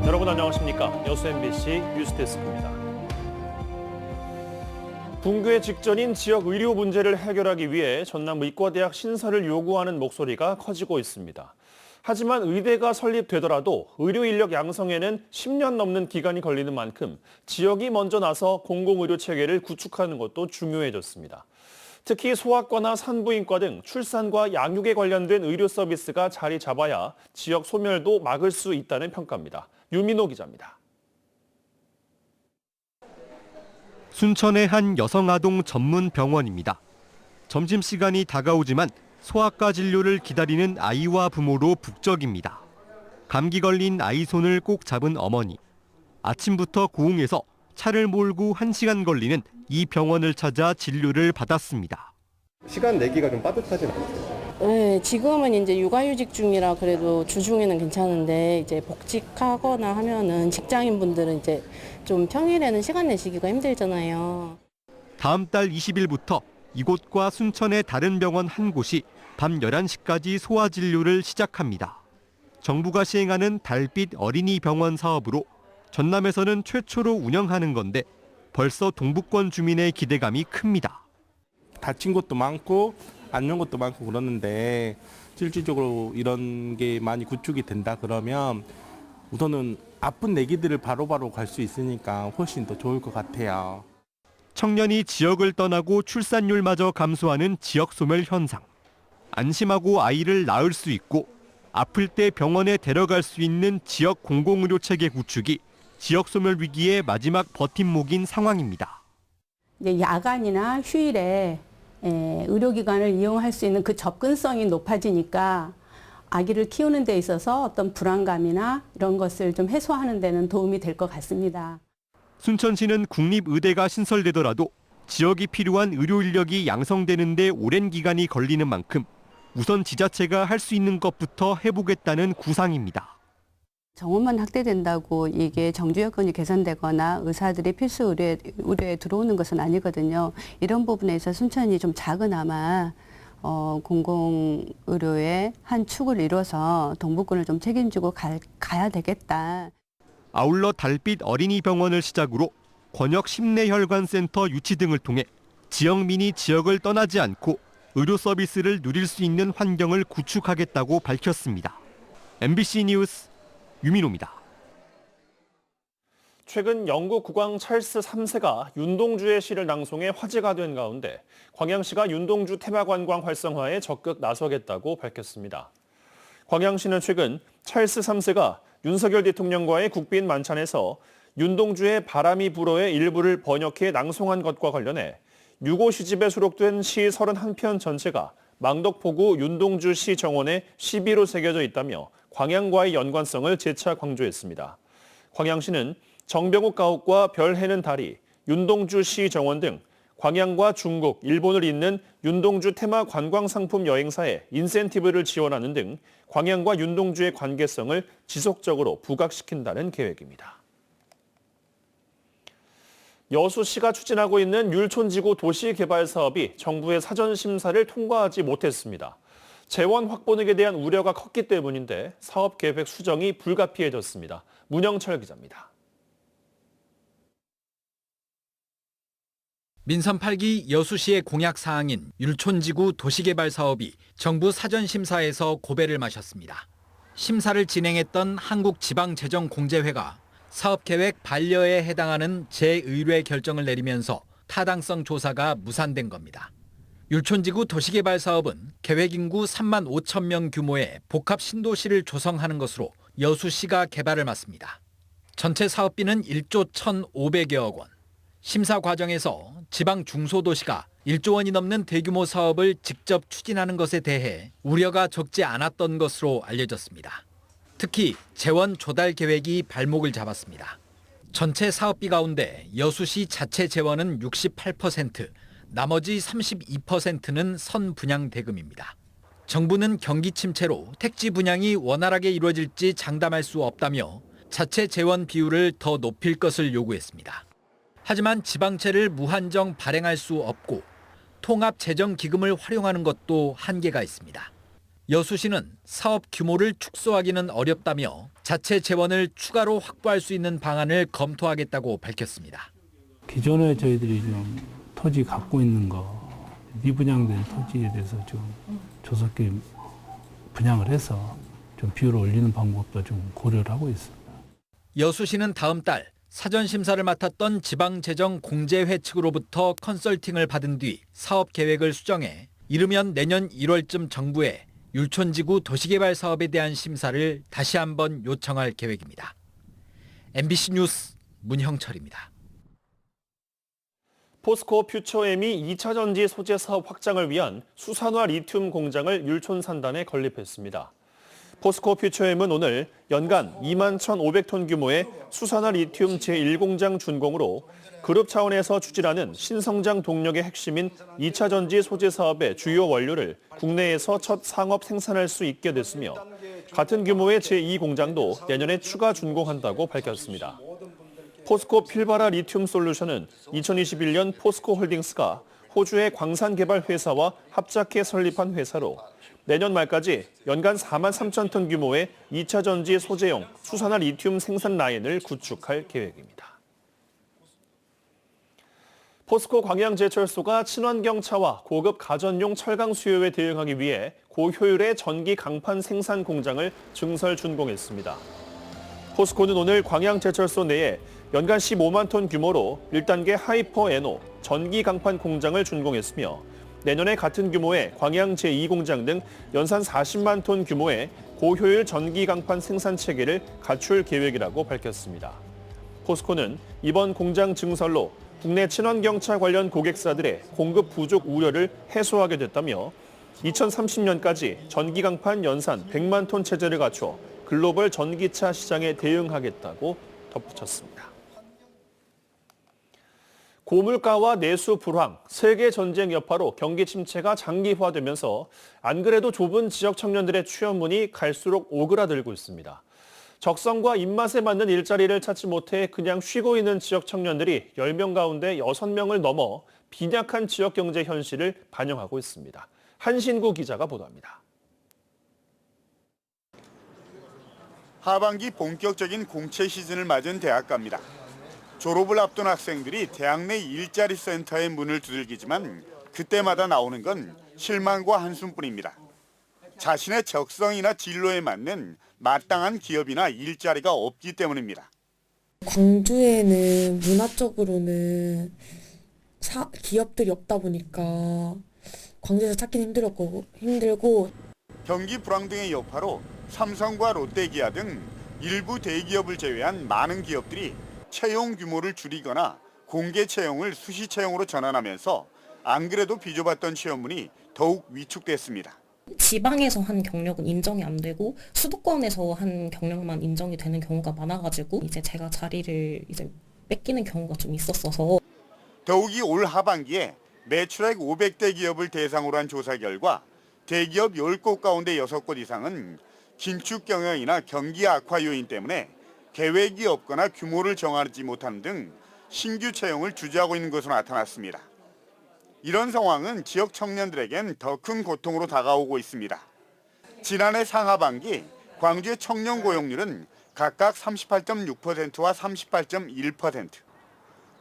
여러분 안녕하십니까? 여수 MBC 뉴스데스크입니다. 붕괴 직전인 지역 의료 문제를 해결하기 위해 전남 의과대학 신설을 요구하는 목소리가 커지고 있습니다. 하지만 의대가 설립되더라도 의료 인력 양성에는 10년 넘는 기간이 걸리는 만큼 지역이 먼저 나서 공공의료 체계를 구축하는 것도 중요해졌습니다. 특히 소아과나 산부인과 등 출산과 양육에 관련된 의료 서비스가 자리 잡아야 지역 소멸도 막을 수 있다는 평가입니다. 유민호 기자입니다. 순천의 한 여성아동 전문 병원입니다. 점심시간이 다가오지만 소아과 진료를 기다리는 아이와 부모로 북적입니다. 감기 걸린 아이 손을 꼭 잡은 어머니. 아침부터 고흥에서 차를 몰고 1시간 걸리는 이 병원을 찾아 진료를 받았습니다. 시간 내기가 좀 빠듯하진 않죠. 네, 지금은 이제 육아휴직 중이라 그래도 주중에는 괜찮은데 이제 복직하거나 하면은 직장인분들은 이제 좀 평일에는 시간 내시기가 힘들잖아요. 다음 달 20일부터 이곳과 순천의 다른 병원 한 곳이 밤 11시까지 소아 진료를 시작합니다. 정부가 시행하는 달빛 어린이 병원 사업으로 전남에서는 최초로 운영하는 건데 벌써 동부권 주민의 기대감이 큽니다. 다친 것도 많고 안 좋은 것도 많고 그러는데 실질적으로 이런 게 많이 구축이 된다 그러면 우선은 아픈 애기들을 바로바로 갈 수 있으니까 훨씬 더 좋을 것 같아요. 청년이 지역을 떠나고 출산율마저 감소하는 지역 소멸 현상. 안심하고 아이를 낳을 수 있고 아플 때 병원에 데려갈 수 있는 지역 공공의료 체계 구축이 지역 소멸 위기의 마지막 버팀목인 상황입니다. 이제 야간이나 휴일에 의료기관을 이용할 수 있는 그 접근성이 높아지니까 아기를 키우는 데 있어서 어떤 불안감이나 이런 것을 좀 해소하는 데는 도움이 될 것 같습니다. 순천시는 국립의대가 신설되더라도 지역이 필요한 의료 인력이 양성되는 데 오랜 기간이 걸리는 만큼 우선 지자체가 할 수 있는 것부터 해보겠다는 구상입니다. 정원만 확대된다고 이게 정규 여건이 개선되거나 의사들이 필수 의료에 들어오는 것은 아니거든요. 이런 부분에서 순천이 좀 작으나마 공공의료의 한 축을 이뤄서 동부권을 좀 책임지고 가야 되겠다. 아울러 달빛 어린이 병원을 시작으로 권역 심내혈관센터 유치 등을 통해 지역민이 지역을 떠나지 않고 의료 서비스를 누릴 수 있는 환경을 구축하겠다고 밝혔습니다. MBC 뉴스 유민호입니다. 최근 영국 국왕 찰스 3세가 윤동주의 시를 낭송해 화제가 된 가운데 광양시가 윤동주 테마관광 활성화에 적극 나서겠다고 밝혔습니다. 광양시는 최근 찰스 3세가 윤석열 대통령과의 국빈 만찬에서 윤동주의 바람이 불어의 일부를 번역해 낭송한 것과 관련해 6호 시집에 수록된 시 31편 전체가 망덕포구 윤동주 시 정원에 시비로 새겨져 있다며 광양과의 연관성을 재차 강조했습니다. 광양시는 정병욱 가옥과 별 해는 달이, 윤동주 시 정원 등 광양과 중국, 일본을 잇는 윤동주 테마 관광상품 여행사에 인센티브를 지원하는 등 광양과 윤동주의 관계성을 지속적으로 부각시킨다는 계획입니다. 여수시가 추진하고 있는 율촌지구 도시개발 사업이 정부의 사전심사를 통과하지 못했습니다. 재원 확보 등에 대한 우려가 컸기 때문인데 사업 계획 수정이 불가피해졌습니다. 문영철 기자입니다. 민선 8기 여수시의 공약 사항인 율촌지구 도시개발 사업이 정부 사전심사에서 고배를 마셨습니다. 심사를 진행했던 한국지방재정공제회가 사업계획 반려에 해당하는 재의뢰 결정을 내리면서 타당성 조사가 무산된 겁니다. 율촌지구 도시개발 사업은 계획인구 3만 5천 명 규모의 복합 신도시를 조성하는 것으로 여수시가 개발을 맡습니다. 전체 사업비는 1조 1,500여억 원. 심사 과정에서 지방 중소도시가 1조 원이 넘는 대규모 사업을 직접 추진하는 것에 대해 우려가 적지 않았던 것으로 알려졌습니다. 특히 재원 조달 계획이 발목을 잡았습니다. 전체 사업비 가운데 여수시 자체 재원은 68%, 나머지 32%는 선분양 대금입니다. 정부는 경기 침체로 택지 분양이 원활하게 이루어질지 장담할 수 없다며 자체 재원 비율을 더 높일 것을 요구했습니다. 하지만 지방채를 무한정 발행할 수 없고 통합재정기금을 활용하는 것도 한계가 있습니다. 여수시는 사업 규모를 축소하기는 어렵다며 자체 재원을 추가로 확보할 수 있는 방안을 검토하겠다고 밝혔습니다. 기존에 저희들이 좀 토지 갖고 있는 거 미분양된 토지에 대해서 좀 조속히 분양을 해서 좀 비율을 올리는 방법도 좀 고려를 하고 있습니다. 여수시는 다음 달 사전 심사를 맡았던 지방재정공제회 측으로부터 컨설팅을 받은 뒤 사업 계획을 수정해 이르면 내년 1월쯤 정부에 율촌지구 도시개발 사업에 대한 심사를 다시 한번 요청할 계획입니다. MBC 뉴스 문형철입니다. 포스코 퓨처엠이 2차 전지 소재 사업 확장을 위한 수산화 리튬 공장을 율촌 산단에 건립했습니다. 포스코 퓨처엠은 오늘 연간 21,500톤 규모의 수산화 리튬 제1공장 준공으로 그룹 차원에서 추진하는 신성장 동력의 핵심인 2차 전지 소재 사업의 주요 원료를 국내에서 첫 상업 생산할 수 있게 됐으며 같은 규모의 제2공장도 내년에 추가 준공한다고 밝혔습니다. 포스코 필바라 리튬 솔루션은 2021년 포스코 홀딩스가 호주의 광산 개발 회사와 합작해 설립한 회사로 내년 말까지 연간 4만 3천 톤 규모의 2차 전지 소재용 수산화 리튬 생산 라인을 구축할 계획입니다. 포스코 광양제철소가 친환경 차와 고급 가전용 철강 수요에 대응하기 위해 고효율의 전기 강판 생산 공장을 증설 준공했습니다. 포스코는 오늘 광양제철소 내에 연간 15만 톤 규모로 1단계 하이퍼 에노 전기 강판 공장을 준공했으며 내년에 같은 규모의 광양 제2공장 등 연산 40만 톤 규모의 고효율 전기 강판 생산 체계를 갖출 계획이라고 밝혔습니다. 포스코는 이번 공장 증설로 국내 친환경차 관련 고객사들의 공급 부족 우려를 해소하게 됐다며 2030년까지 전기 강판 연산 100만 톤 체제를 갖춰 글로벌 전기차 시장에 대응하겠다고 덧붙였습니다. 고물가와 내수 불황, 세계 전쟁 여파로 경기 침체가 장기화되면서 안 그래도 좁은 지역 청년들의 취업문이 갈수록 오그라들고 있습니다. 적성과 입맛에 맞는 일자리를 찾지 못해 그냥 쉬고 있는 지역 청년들이 10명 가운데 6명을 넘어 빈약한 지역 경제 현실을 반영하고 있습니다. 한신구 기자가 보도합니다. 하반기 본격적인 공채 시즌을 맞은 대학가입니다. 졸업을 앞둔 학생들이 대학 내 일자리 센터의 문을 두들기지만 그때마다 나오는 건 실망과 한숨뿐입니다. 자신의 적성이나 진로에 맞는 마땅한 기업이나 일자리가 없기 때문입니다. 광주에는 문화적으로는 기업들이 없다 보니까 광주에서 찾기는 힘들고 경기 불황 등의 여파로 삼성과 롯데기아 등 일부 대기업을 제외한 많은 기업들이 채용 규모를 줄이거나 공개 채용을 수시 채용으로 전환하면서 안 그래도 비좁았던 취업문이 더욱 위축됐습니다. 지방에서 한 경력은 인정이 안 되고 수도권에서 한 경력만 인정이 되는 경우가 많아가지고 이제 제가 자리를 이제 뺏기는 경우가 좀 있었어서 더욱이 올 하반기에 매출액 500대 기업을 대상으로 한 조사 결과 대기업 10곳 가운데 6곳 이상은 긴축 경영이나 경기 악화 요인 때문에 계획이 없거나 규모를 정하지 못하는 등 신규 채용을 주저하고 있는 것으로 나타났습니다. 이런 상황은 지역 청년들에겐 더 큰 고통으로 다가오고 있습니다. 지난해 상하반기 광주의 청년 고용률은 각각 38.6%와 38.1%,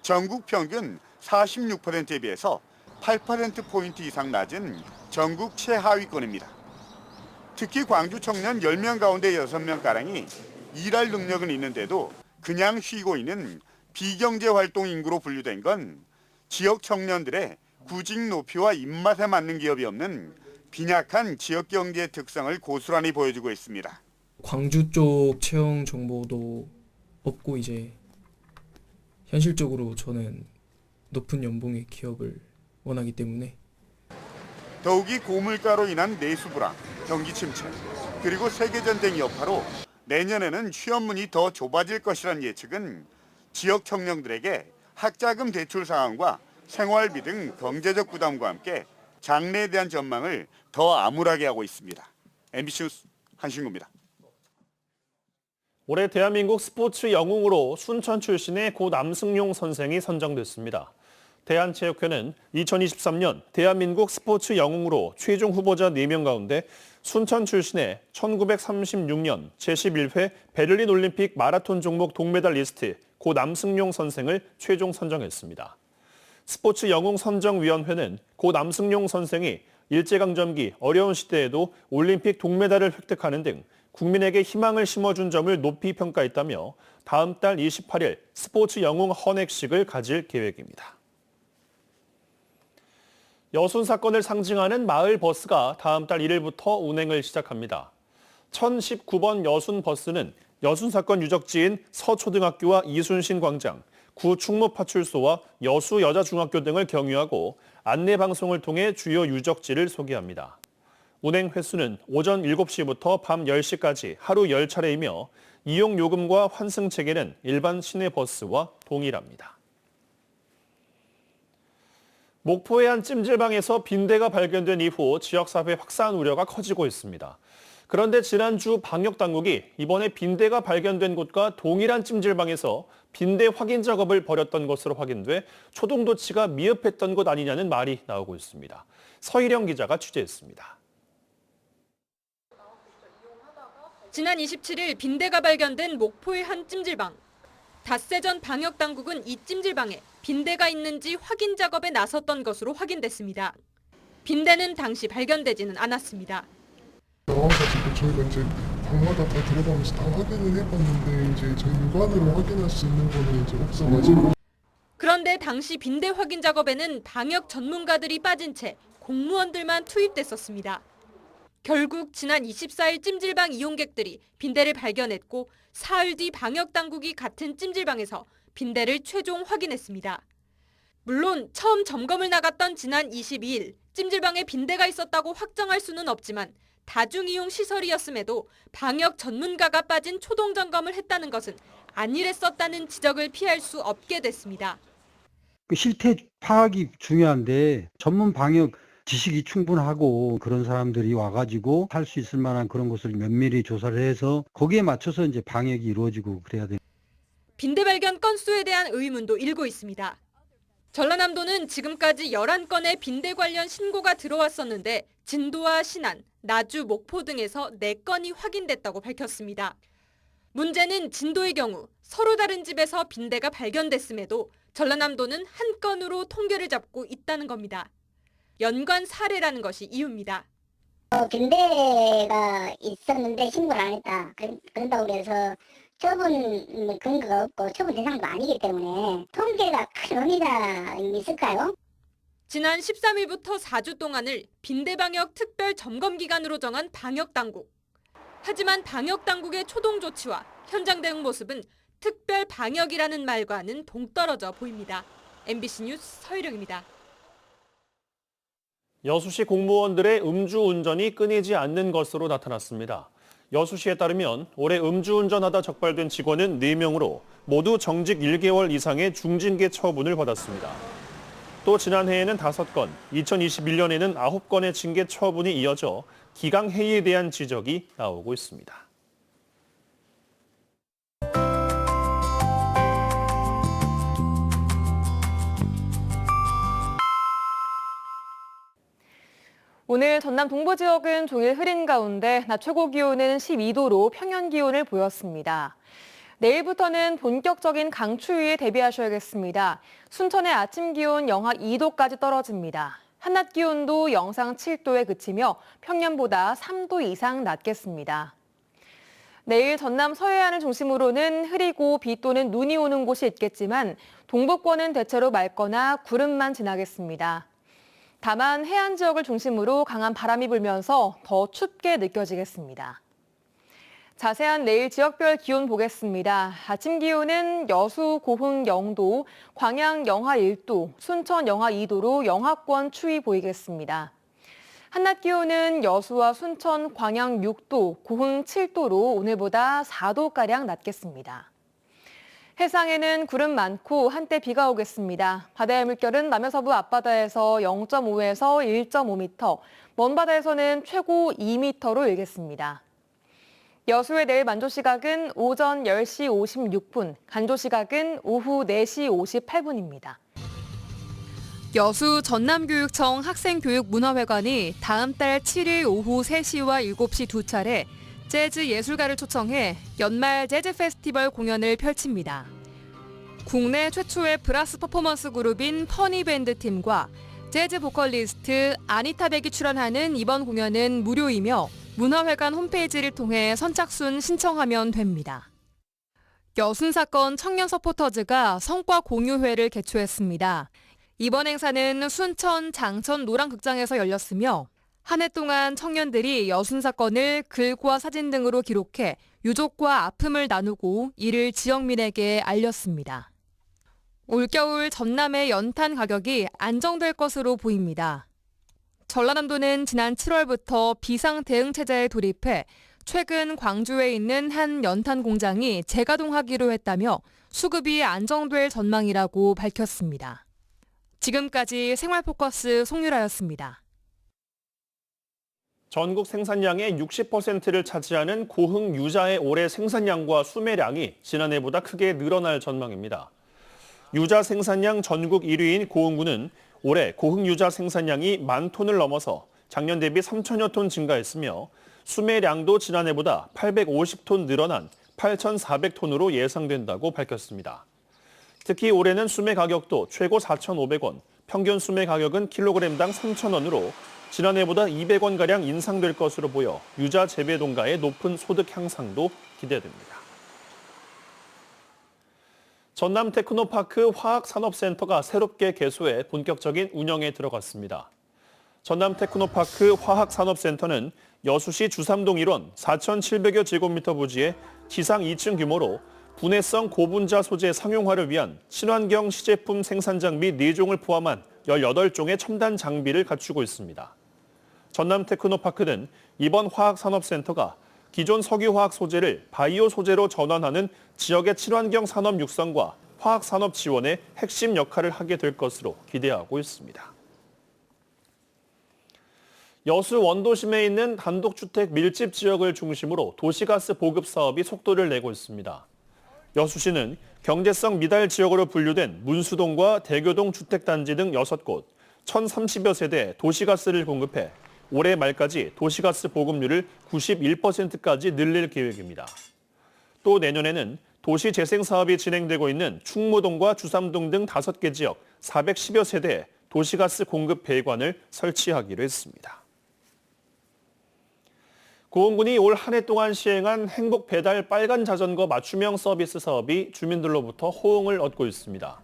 전국 평균 46%에 비해서 8%포인트 이상 낮은 전국 최하위권입니다. 특히 광주 청년 10명 가운데 6명가량이 일할 능력은 있는데도 그냥 쉬고 있는 비경제활동 인구로 분류된 건 지역 청년들의 구직 높이와 입맛에 맞는 기업이 없는 빈약한 지역 경제의 특성을 고스란히 보여주고 있습니다. 광주 쪽 채용 정보도 없고 이제 현실적으로 저는 높은 연봉의 기업을 원하기 때문에 더욱이 고물가로 인한 내수 불황, 경기 침체, 그리고 세계전쟁 여파로 내년에는 취업문이 더 좁아질 것이라는 예측은 지역 청년들에게 학자금 대출 상황과 생활비 등 경제적 부담과 함께 장래에 대한 전망을 더 암울하게 하고 있습니다. MBC 뉴스 한신구입니다. 올해 대한민국 스포츠 영웅으로 순천 출신의 고 남승용 선생이 선정됐습니다. 대한체육회는 2023년 대한민국 스포츠 영웅으로 최종 후보자 4명 가운데 순천 출신의 1936년 제11회 베를린 올림픽 마라톤 종목 동메달리스트 고 남승용 선생을 최종 선정했습니다. 스포츠 영웅 선정위원회는 고 남승용 선생이 일제강점기 어려운 시대에도 올림픽 동메달을 획득하는 등 국민에게 희망을 심어준 점을 높이 평가했다며 다음 달 28일 스포츠 영웅 헌액식을 가질 계획입니다. 여순 사건을 상징하는 마을 버스가 다음 달 1일부터 운행을 시작합니다. 1019번 여순 버스는 여순 사건 유적지인 서초등학교와 이순신 광장, 구 충무파출소와 여수 여자중학교 등을 경유하고 안내 방송을 통해 주요 유적지를 소개합니다. 운행 횟수는 오전 7시부터 밤 10시까지 하루 10차례이며 이용 요금과 환승 체계는 일반 시내 버스와 동일합니다. 목포의 한 찜질방에서 빈대가 발견된 이후 지역사회 확산 우려가 커지고 있습니다. 그런데 지난주 방역당국이 이번에 빈대가 발견된 곳과 동일한 찜질방에서 빈대 확인 작업을 벌였던 것으로 확인돼 초동조치가 미흡했던 것 아니냐는 말이 나오고 있습니다. 서희령 기자가 취재했습니다. 지난 27일 빈대가 발견된 목포의 한 찜질방. 닷새 전 방역당국은 이 찜질방에 빈대가 있는지 확인 작업에 나섰던 것으로 확인됐습니다. 빈대는 당시 발견되지는 않았습니다. 나와가지고 저희가 이제 방마다 다 들어가면서 다 확인을 해봤는데 이제 저희 육안으로 확인할 수 있는 거는 이제 없어가지고. 그런데 당시 빈대 확인 작업에는 방역 전문가들이 빠진 채 공무원들만 투입됐었습니다. 결국 지난 24일 찜질방 이용객들이 빈대를 발견했고 사흘 뒤 방역당국이 같은 찜질방에서 빈대를 최종 확인했습니다. 물론 처음 점검을 나갔던 지난 22일 찜질방에 빈대가 있었다고 확정할 수는 없지만 다중이용 시설이었음에도 방역 전문가가 빠진 초동 점검을 했다는 것은 안일했었다는 지적을 피할 수 없게 됐습니다. 실태 파악이 중요한데 전문 방역 지식이 충분하고 그런 사람들이 와가지고 할 수 있을 만한 그런 것을 면밀히 조사를 해서 거기에 맞춰서 이제 방역이 이루어지고 그래야 돼요. 빈대 발견 건수에 대한 의문도 일고 있습니다. 전라남도는 지금까지 11건의 빈대 관련 신고가 들어왔었는데 진도와 신안, 나주, 목포 등에서 4건이 확인됐다고 밝혔습니다. 문제는 진도의 경우 서로 다른 집에서 빈대가 발견됐음에도 전라남도는 한 건으로 통계를 잡고 있다는 겁니다. 연관 사례라는 것이 이유입니다. 빈대가 있었는데 신고를 안 했다. 그런다고 해서 처분 근거가 없고 처분 대상도 아니기 때문에 통계가 큰 의미가 있을까요? 지난 13일부터 4주 동안을 빈대 방역 특별 점검 기간으로 정한 방역당국. 하지만 방역당국의 초동 조치와 현장 대응 모습은 특별 방역이라는 말과는 동떨어져 보입니다. MBC 뉴스 서희령입니다. 여수시 공무원들의 음주운전이 끊이지 않는 것으로 나타났습니다. 여수시에 따르면 올해 음주운전하다 적발된 직원은 4명으로 모두 정직 1개월 이상의 중징계 처분을 받았습니다. 또 지난해에는 5건, 2021년에는 9건의 징계 처분이 이어져 기강해이에 대한 지적이 나오고 있습니다. 오늘 전남 동부 지역은 종일 흐린 가운데 낮 최고 기온은 12도로 평년 기온을 보였습니다. 내일부터는 본격적인 강추위에 대비하셔야겠습니다. 순천의 아침 기온 영하 2도까지 떨어집니다. 한낮 기온도 영상 7도에 그치며 평년보다 3도 이상 낮겠습니다. 내일 전남 서해안을 중심으로는 흐리고 비 또는 눈이 오는 곳이 있겠지만 동부권은 대체로 맑거나 구름만 지나겠습니다. 다만 해안 지역을 중심으로 강한 바람이 불면서 더 춥게 느껴지겠습니다. 자세한 내일 지역별 기온 보겠습니다. 아침 기온은 여수, 고흥 0도, 광양 영하 1도, 순천 영하 2도로 영하권 추위 보이겠습니다. 한낮 기온은 여수와 순천, 광양 6도, 고흥 7도로 오늘보다 4도가량 낮겠습니다. 해상에는 구름 많고 한때 비가 오겠습니다. 바다의 물결은 남해서부 앞바다에서 0.5에서 1.5m, 먼 바다에서는 최고 2m로 일겠습니다. 여수의 내일 만조 시각은 오전 10시 56분, 간조 시각은 오후 4시 58분입니다. 여수 전남교육청 학생교육문화회관이 다음 달 7일 오후 3시와 7시 두 차례 재즈 예술가를 초청해 연말 재즈 페스티벌 공연을 펼칩니다. 국내 최초의 브라스 퍼포먼스 그룹인 퍼니밴드 팀과 재즈 보컬리스트 아니타 백이 출연하는 이번 공연은 무료이며 문화회관 홈페이지를 통해 선착순 신청하면 됩니다. 여순 사건 청년 서포터즈가 성과 공유회를 개최했습니다. 이번 행사는 순천 장천 노랑극장에서 열렸으며 한 해 동안 청년들이 여순 사건을 글과 사진 등으로 기록해 유족과 아픔을 나누고 이를 지역민에게 알렸습니다. 올겨울 전남의 연탄 가격이 안정될 것으로 보입니다. 전라남도는 지난 7월부터 비상대응체제에 돌입해 최근 광주에 있는 한 연탄 공장이 재가동하기로 했다며 수급이 안정될 전망이라고 밝혔습니다. 지금까지 생활포커스 송유라였습니다. 전국 생산량의 60%를 차지하는 고흥 유자의 올해 생산량과 수매량이 지난해보다 크게 늘어날 전망입니다. 유자 생산량 전국 1위인 고흥군은 올해 고흥 유자 생산량이 10,000톤을 넘어서 작년 대비 3천여 톤 증가했으며 수매량도 지난해보다 850톤 늘어난 8,400톤으로 예상된다고 밝혔습니다. 특히 올해는 수매 가격도 최고 4,500원, 평균 수매 가격은 킬로그램당 3,000원으로 지난해보다 200원가량 인상될 것으로 보여 유자 재배 농가의 높은 소득 향상도 기대됩니다. 전남 테크노파크 화학산업센터가 새롭게 개소해 본격적인 운영에 들어갔습니다. 전남 테크노파크 화학산업센터는 여수시 주삼동 1원 4,700여 제곱미터 부지에 지상 2층 규모로 분해성 고분자 소재 상용화를 위한 친환경 시제품 생산 장비 4종을 포함한 18종의 첨단 장비를 갖추고 있습니다. 전남 테크노파크는 이번 화학산업센터가 기존 석유화학 소재를 바이오 소재로 전환하는 지역의 친환경 산업 육성과 화학산업 지원에 핵심 역할을 하게 될 것으로 기대하고 있습니다. 여수 원도심에 있는 단독주택 밀집 지역을 중심으로 도시가스 보급 사업이 속도를 내고 있습니다. 여수시는 경제성 미달 지역으로 분류된 문수동과 대교동 주택단지 등 6곳, 1,030여 세대에 도시가스를 공급해 올해 말까지 도시가스 보급률을 91%까지 늘릴 계획입니다. 또 내년에는 도시재생 사업이 진행되고 있는 충무동과 주삼동 등 5개 지역 410여 세대에 도시가스 공급 배관을 설치하기로 했습니다. 고흥군이 올 한 해 동안 시행한 행복배달 빨간 자전거 맞춤형 서비스 사업이 주민들로부터 호응을 얻고 있습니다.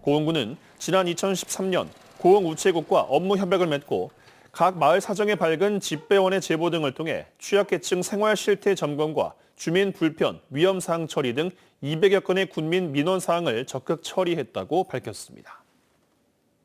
고흥군은 지난 2013년 고흥 우체국과 업무 협약을 맺고 각 마을 사정에 밝은 집배원의 제보 등을 통해 취약계층 생활 실태 점검과 주민 불편, 위험사항 처리 등 200여 건의 군민 민원 사항을 적극 처리했다고 밝혔습니다.